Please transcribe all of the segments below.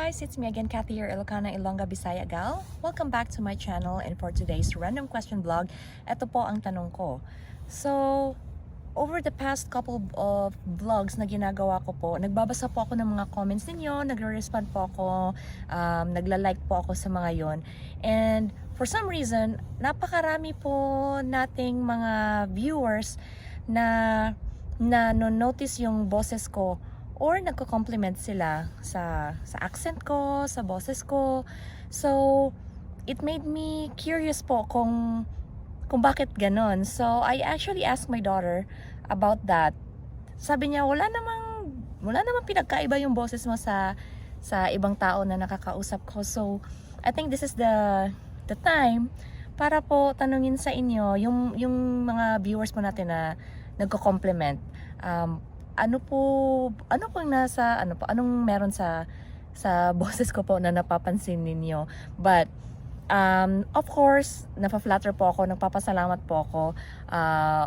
guys, it's me again, Kathy here, Ilocana, Ilongga, Bisaya gal. Welcome back to my channel, and for today's random question vlog, ito po ang tanong ko. So, over the past couple of vlogs na ginagawa ko po, nagbabasa po ako ng mga comments ninyo, nagre-respond po ako, nagla-like po ako sa mga yon. And for some reason, napakarami po nating mga viewers na no-notice yung boses ko, or nagko-compliment sila sa accent ko, sa boses ko. So, it made me curious po kung bakit ganon. So, I actually asked my daughter about that. Sabi niya, wala namang pinagkaiba yung boses mo sa ibang tao na nakakausap ko. So, I think this is the time para po tanungin sa inyo, yung mga viewers po natin na nagko-compliment. Anong meron sa boses ko po na napapansin ninyo. But of course, napaflatter po ako, nagpapasalamat po ako,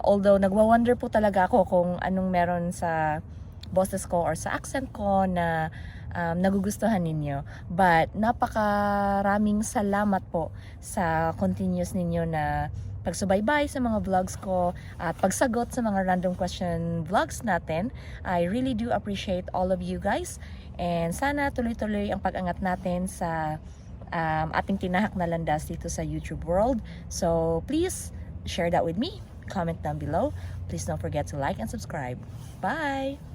although nagwa-wonder po talaga ako kung anong meron sa boses ko or sa accent ko na nagugustuhan ninyo. But napakaraming salamat po sa continuous ninyo na pagsubaybay sa mga vlogs ko at pagsagot sa mga random question vlogs natin. I really do appreciate all of you guys, and sana tuloy-tuloy ang pag-angat natin sa ating tinahak na landas dito sa YouTube world. So please share that with me, comment down below. Please don't forget to like and subscribe. Bye!